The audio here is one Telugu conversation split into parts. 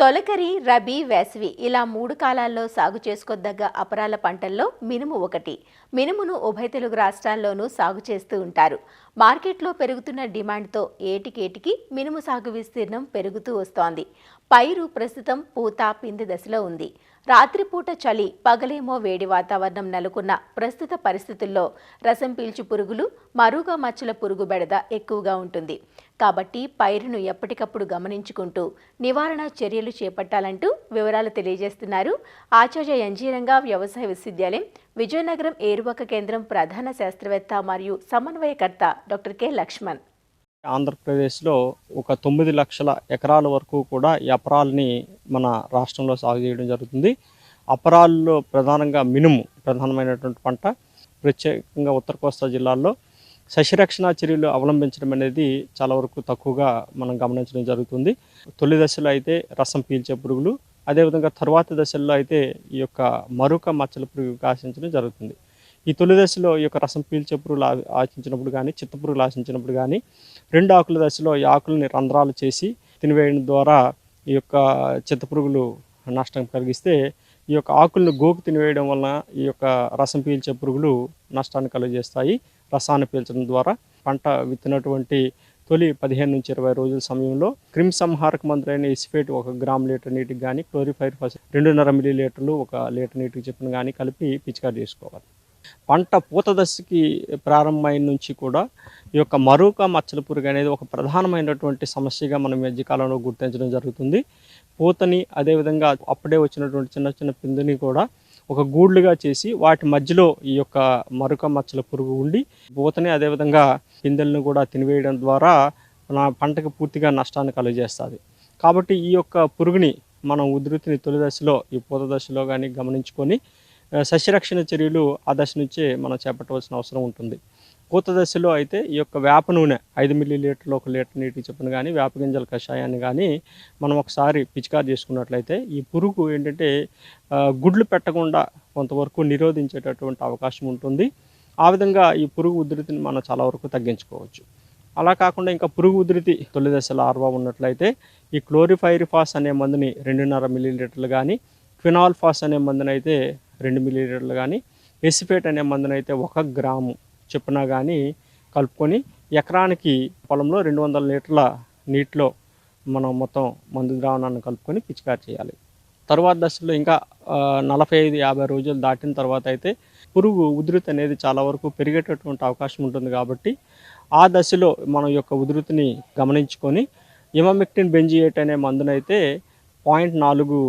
తొలకరి, రబీ, వేసవి ఇలా 3 కాలాల్లో సాగు చేసుకోదగ్గ అపరాల పంటల్లో మినుము ఒకటి. మినుమును ఉభయ తెలుగు రాష్ట్రాల్లోనూ సాగు చేస్తూ ఉంటారు. మార్కెట్లో పెరుగుతున్న డిమాండ్తో ఏటికేటికి మినుము సాగు విస్తీర్ణం పెరుగుతూ వస్తోంది. పైరు ప్రస్తుతం పూత, పిందె దశలో ఉంది. రాత్రిపూట చలి, పగలేమో వేడి వాతావరణం నెలకొన్న ప్రస్తుత పరిస్థితుల్లో రసం పీల్చు పురుగులు, మరుగ మచ్చల పురుగు బెడద ఎక్కువగా ఉంటుంది. కాబట్టి పైరును ఎప్పటికప్పుడు గమనించుకుంటూ నివారణ చర్యలు చేపట్టాలంటూ వివరాలు తెలియజేస్తున్నారు ఆచార్య ఎన్జీ రంగా వ్యవసాయ విశ్వవిద్యాలయం విజయనగరం ఏరువాక కేంద్రం ప్రధాన శాస్త్రవేత్త మరియు సమన్వయకర్త డాక్టర్ కె లక్ష్మణ్. ఆంధ్రప్రదేశ్లో ఒక 9 లక్షల ఎకరాల వరకు కూడా ఈ అపరాలని మన రాష్ట్రంలో సాగు చేయడం జరుగుతుంది. అపరాల్లో ప్రధానంగా మినుము ప్రధానమైనటువంటి పంట. ప్రత్యేకంగా ఉత్తర కోస్తా జిల్లాల్లో సస్యరక్షణ చర్యలు అవలంబించడం అనేది చాలా వరకు తక్కువగా మనం గమనించడం జరుగుతుంది. తొలి దశలో అయితే రసం పీల్చే పురుగులు, అదేవిధంగా తరువాతి దశల్లో అయితే ఈ యొక్క మరుక మచ్చల పురుగు ఆశించడం జరుగుతుంది. ఈ తొలి దశలో ఈ యొక్క రసం పీల్చే పురుగులు ఆశించినప్పుడు కానీ, చిత్త పురుగులు ఆశించినప్పుడు కానీ, 2 ఆకుల దశలో ఈ ఆకులని రంధ్రాలు చేసి తినివేయడం ద్వారా ఈ యొక్క చిత్త పురుగులు నష్టం కలిగిస్తే, ఈ యొక్క ఆకులను గోకు తినివేయడం వలన ఈ యొక్క రసం పీల్చే పురుగులు నష్టాన్ని కలుగజేస్తాయి. రసాన్ని పీల్చడం ద్వారా పంట విత్తినటువంటి తొలి 15 నుంచి 20 రోజుల సమయంలో క్రిమి సంహారక మందులైన ఇస్ఫేట్ 1 గ్రామ్ లీటర్ నీటికి కానీ, క్లోరిఫైరిఫాస్ 2.5 మిల్లీ లీటర్లు 1 లీటర్ నీటికి చెప్పిన కానీ కలిపి పిచికారి చేసుకోవాలి. పంట పూత దశకి ప్రారంభమైన నుంచి కూడా ఈ యొక్క మరుక మచ్చల పురుగు అనేది ఒక ప్రధానమైనటువంటి సమస్యగా మనం మధ్యకాలంలో గుర్తించడం జరుగుతుంది. పూతని, అదేవిధంగా అప్పుడే వచ్చినటువంటి చిన్న చిన్న పిందుని కూడా ఒక గూడ్లుగా చేసి వాటి మధ్యలో ఈ యొక్క మరుక మచ్చల పురుగు ఉండి పూతని, అదేవిధంగా పిందెలను కూడా తినివేయడం ద్వారా మన పంటకు పూర్తిగా నష్టాన్ని కలుగజేస్తుంది. కాబట్టి ఈ యొక్క పురుగుని మనం ఉధృతిని తొలి దశలో, ఈ పూత దశలో కానీ గమనించుకొని సస్యరక్షణ చర్యలు ఆ దశ నుంచే మనం చేపట్టవలసిన అవసరం ఉంటుంది. పూత దశలో అయితే ఈ యొక్క వేప నూనె 5 మిల్లీ లీటర్లు 1 లీటర్ నీటికి చొప్పున కానీ, వేప గింజల కషాయాన్ని కానీ మనం ఒకసారి పిచికారి చేసుకున్నట్లయితే ఈ పురుగు ఏంటంటే గుడ్లు పెట్టకుండా కొంతవరకు నిరోధించేటటువంటి అవకాశం ఉంటుంది. ఆ విధంగా ఈ పురుగు ఉధృతిని మనం చాలా వరకు తగ్గించుకోవచ్చు. అలా కాకుండా ఇంకా పురుగు ఉధృతి తొలి దశ లార్వా ఉన్నట్లయితే ఈ క్లోరిఫైరిఫాస్ అనే మందుని 2.5 మిల్లీ లీటర్లు కానీ, క్వినాల్ఫాస్ అనే మందునైతే 2 మిల్లీ లీటర్లు కానీ, ఎసిఫేట్ అనే మందునైతే 1 గ్రాము చొప్పున కానీ కలుపుకొని ఎకరానికి పొలంలో 200 లీటర్ల నీటిలో మనం మొత్తం మందు ద్రావణాన్ని కలుపుకొని పిచికారి చేయాలి. తరువాత దశలో ఇంకా 45-50 రోజులు దాటిన తర్వాత అయితే పురుగు ఉధృతి అనేది చాలా వరకు పెరిగేటటువంటి అవకాశం ఉంటుంది. కాబట్టి ఆ దశలో మనం యొక్క ఉధృతిని గమనించుకొని ఇమామెక్టిన్ బెంజియేట్ అనే మందునైతే 0.4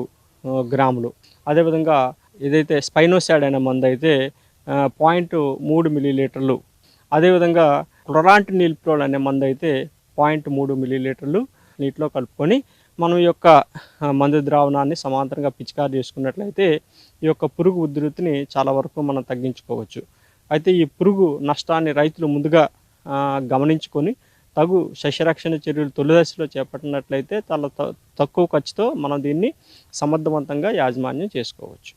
గ్రాములు, అదేవిధంగా ఏదైతే స్పైనోసాడ్ అనే మందు అయితే 0.3 మిల్లీ లీటర్లు, అదేవిధంగా క్లోరాంటినిల్ప్రోల్ అనే మందు అయితే 0.3 మిల్లీ లీటర్లు నీటిలో కలుపుకొని మనం ఈ యొక్క మందు ద్రావణాన్ని సమాంతరంగా పిచికారి చేసుకున్నట్లయితే ఈ యొక్క పురుగు ఉధృతిని చాలా వరకు మనం తగ్గించుకోవచ్చు. అయితే ఈ పురుగు నష్టాన్ని రైతులు ముందుగా గమనించుకొని తగు సస్యరక్షణ చర్యలు తొలి దశలో చేపట్టినట్లయితే చాలా తక్కువ ఖర్చుతో మనం దీన్ని సమర్థవంతంగా యాజమాన్యం చేసుకోవచ్చు.